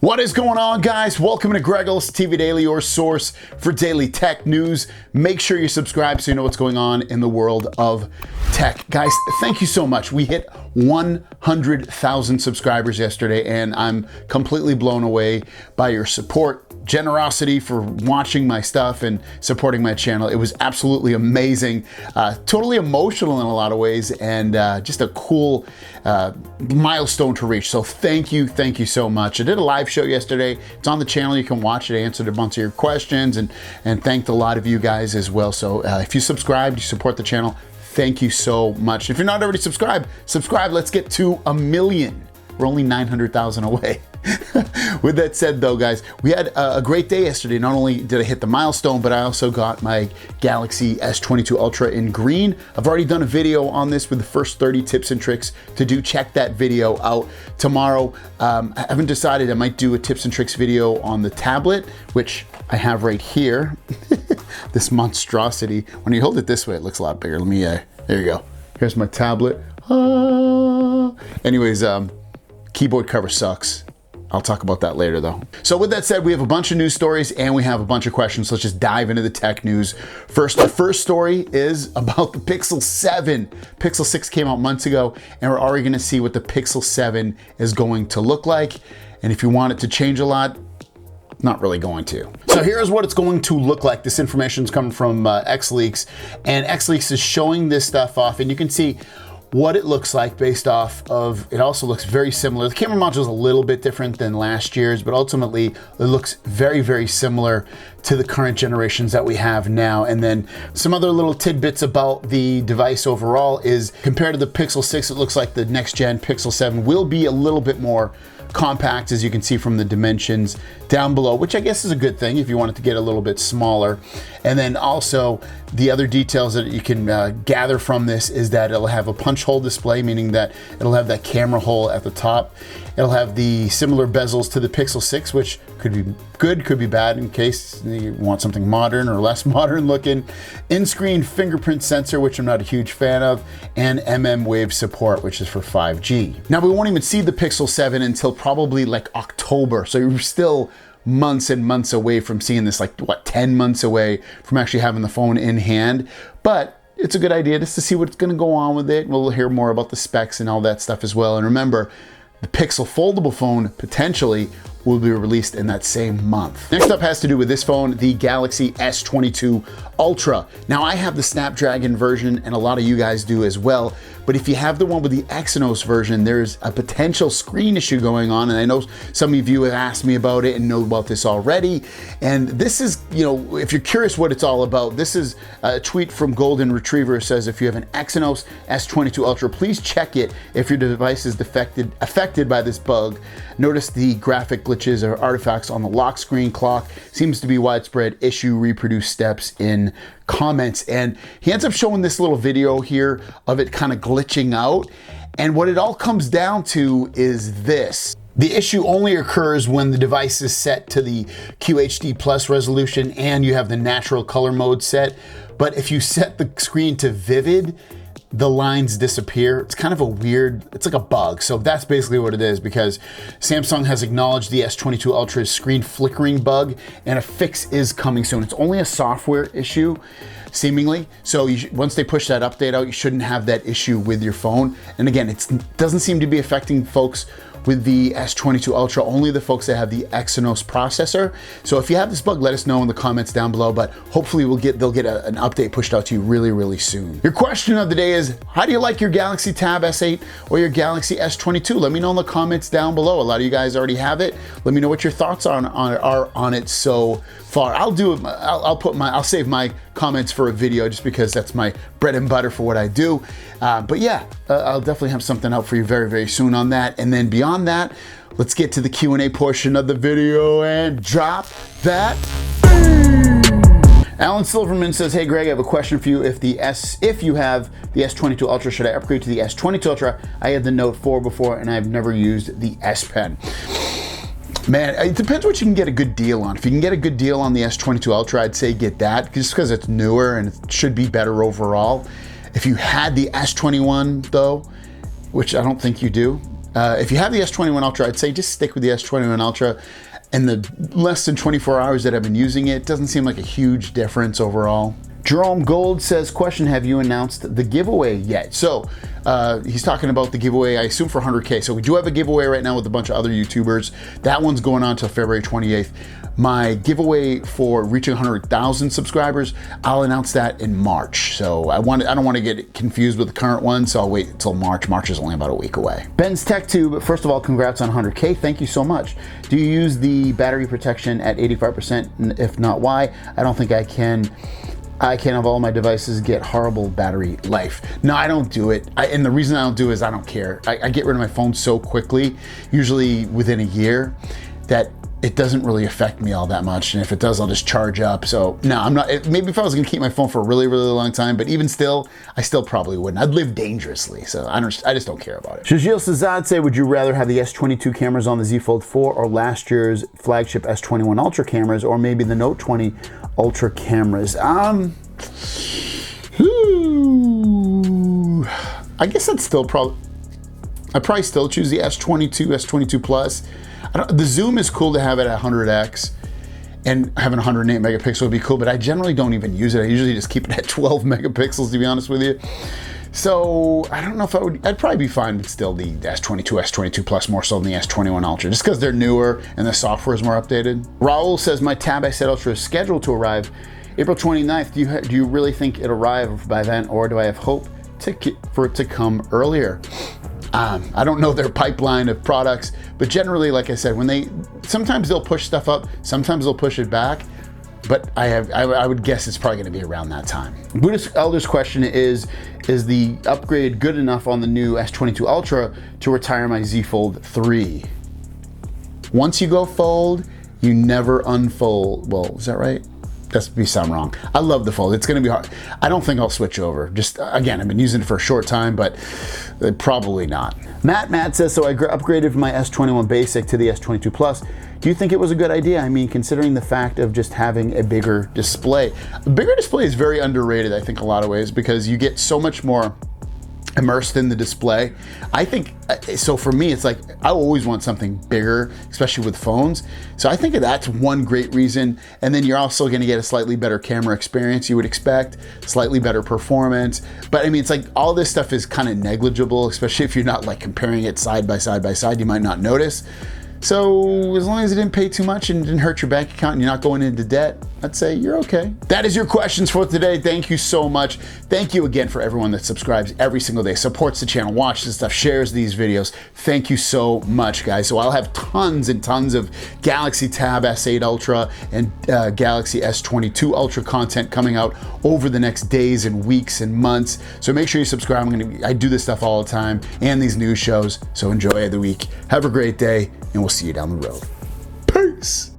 What is going on, guys? Welcome to Greggles TV Daily, your source for daily tech news. Make sure you subscribe so you know what's going on in the world of tech. Guys, thank you so much. We hit 100,000 subscribers yesterday, and I'm completely blown away by your support, generosity for watching my stuff and supporting my channel. It was absolutely amazing, totally emotional in a lot of ways, and just a cool milestone to reach. So thank you so much. I did a live show yesterday. It's on the channel. You can watch it. I answered a bunch of your questions and thanked a lot of you guys as well. So if you subscribed, you support the channel, thank you so much. If you're not already subscribed, subscribe. Let's get to 1 million. We're only 900,000 away. With that said though, guys, we had a great day yesterday. Not only did I hit the milestone, but I also got my Galaxy S22 Ultra in green. I've already done a video on this with the first 30 tips and tricks to do. Check that video out tomorrow. I haven't decided. I might do a tips and tricks video on the tablet, which I have right here. This monstrosity. When you hold it this way, it looks a lot bigger. Let me, there you go. Here's my tablet. Anyways, keyboard cover sucks. I'll talk about that later though. So with that said, we have a bunch of news stories and we have a bunch of questions. So let's just dive into the tech news. First, our first story is about the Pixel 7. Pixel 6 came out months ago, and we're already gonna see what the Pixel 7 is going to look like. And if you want it to change a lot, not really going to. So here's what it's going to look like. This information is coming from XLeaks, and XLeaks is showing this stuff off, and you can see what it looks like based off of, it also looks very similar. The camera module is a little bit different than last year's, but ultimately it looks very similar to the current generations that we have now. And then some other little tidbits about the device overall is, compared to the Pixel 6, it looks like the next gen Pixel 7 will be a little bit more compact, as you can see from the dimensions down below, which I guess is a good thing if you want it to get a little bit smaller. And then also the other details that you can gather from this is that it'll have a punch hole display, meaning that it'll have that camera hole at the top. It'll have the similar bezels to the Pixel 6, which could be good, could be bad in case you want something modern or less modern looking. In-screen fingerprint sensor, which I'm not a huge fan of, and mmWave support, which is for 5G. Now, we won't even see the Pixel 7 until probably like October. So you're still months and months away from seeing this, like what, 10 months away from actually having the phone in hand. But it's a good idea just to see what's gonna go on with it. We'll hear more about the specs and all that stuff as well. And remember, the Pixel foldable phone potentially will be released in that same month. Next up has to do with this phone, the Galaxy S22 Ultra. Now, I have the Snapdragon version, and a lot of you guys do as well. But if you have the one with the Exynos version, there's a potential screen issue going on. And I know some of you have asked me about it and know about this already. And this is, you know, if you're curious what it's all about, this is a tweet from Golden Retriever. It says, if you have an Exynos S22 Ultra, please check it if your device is affected by this bug. Notice the graphic glitches or artifacts on the lock screen clock. Seems to be widespread issue. Reproduce steps in comments. And he ends up showing this little video here of it kind of glitching out. And what it all comes down to is this. The issue only occurs when the device is set to the QHD plus resolution and you have the natural color mode set. But if you set the screen to vivid, the lines disappear. It's kind of a weird, it's like a bug. So that's basically what it is, because Samsung has acknowledged the S22 Ultra's screen flickering bug, and a fix is coming soon. It's only a software issue, seemingly. So once they push that update out, you shouldn't have that issue with your phone. And again, it doesn't seem to be affecting folks with the S22 Ultra, only the folks that have the Exynos processor. So if you have this bug, let us know in the comments down below, but hopefully they'll get an update pushed out to you really soon. Your question of the day is, how do you like your Galaxy Tab S8 or your Galaxy S22? Let me know in the comments down below. A lot of you guys already have it. Let me know what your thoughts are on it so far. I'll save my comments for a video just because that's my bread and butter for what I do. But yeah, I'll definitely have something out for you very soon on that. And then beyond that, let's get to the Q&A portion of the video and drop that. Alan Silverman says, hey Greg, I have a question for you. If you have the S22 Ultra, should I upgrade to the S22 Ultra? I had the Note 4 before and I've never used the S Pen. Man, it depends what you can get a good deal on. If you can get a good deal on the S22 Ultra, I'd say get that, just because it's newer and it should be better overall. If you had the S21 though, which I don't think you do, If you have the S21 Ultra, I'd say just stick with the S21 Ultra. In the less than 24 hours that I've been using it, doesn't seem like a huge difference overall. Jerome Gold says, question, have you announced the giveaway yet? So he's talking about the giveaway, I assume for 100K. So we do have a giveaway right now with a bunch of other YouTubers. That one's going on until February 28th. My giveaway for reaching 100,000 subscribers, I'll announce that in March. So I don't want to get confused with the current one, so I'll wait until March. March is only about a week away. Ben's Tech Tube, first of all, congrats on 100K. Thank you so much. Do you use the battery protection at 85%? If not, why? I don't think I can. I can have all my devices get horrible battery life. No, I don't do it. And the reason I don't do it is I don't care. I get rid of my phone so quickly, usually within a year, that it doesn't really affect me all that much. And if it does, I'll just charge up. So no, I'm not, maybe if I was gonna keep my phone for a really, really long time, but even still, I still probably wouldn't. I'd live dangerously. So I just don't care about it. Shajil Sazad say, would you rather have the S22 cameras on the Z Fold 4 or last year's flagship S21 Ultra cameras, or maybe the Note 20 Ultra cameras? I guess I'd probably still choose the S22, S22 Plus. The zoom is cool to have it at 100x, and having 108 megapixel would be cool, but I generally don't even use it. I usually just keep it at 12 megapixels, to be honest with you. So I don't know if I'd probably be fine with still the S22, S22 Plus more so than the S21 Ultra, just because they're newer and the software is more updated. Raul says, my Tab S8 Ultra is scheduled to arrive April 29th. Do you really think it'll arrive by then, or do I have hope for it to come earlier? I don't know their pipeline of products, but generally, like I said, sometimes they'll push stuff up, sometimes they'll push it back, but I would guess it's probably gonna be around that time. Buddhist Elder's question is the upgrade good enough on the new S22 Ultra to retire my Z Fold 3? Once you go fold, you never unfold. Well, is that right? That's me sound wrong. I love the Fold. It's gonna be hard. I don't think I'll switch over. Just, again, I've been using it for a short time, but probably not. Matt says, so I upgraded from my S21 Basic to the S22 Plus. Do you think it was a good idea? I mean, considering the fact of just having a bigger display. A bigger display is very underrated, I think, a lot of ways, because you get so much more immersed in the display. I think, so for me, it's like, I always want something bigger, especially with phones. So I think that's one great reason. And then you're also gonna get a slightly better camera experience, you would expect, slightly better performance. But I mean, it's like all this stuff is kind of negligible, especially if you're not like comparing it side by side by side, you might not notice. So as long as it didn't pay too much and didn't hurt your bank account and you're not going into debt, I'd say you're okay. That is your questions for today. Thank you so much. Thank you again for everyone that subscribes every single day, supports the channel, watches this stuff, shares these videos. Thank you so much, guys. So I'll have tons and tons of Galaxy Tab S8 Ultra and Galaxy S22 Ultra content coming out over the next days and weeks and months. So make sure you subscribe. I do this stuff all the time and these news shows. So enjoy the week. Have a great day, and we'll see you down the road. Peace.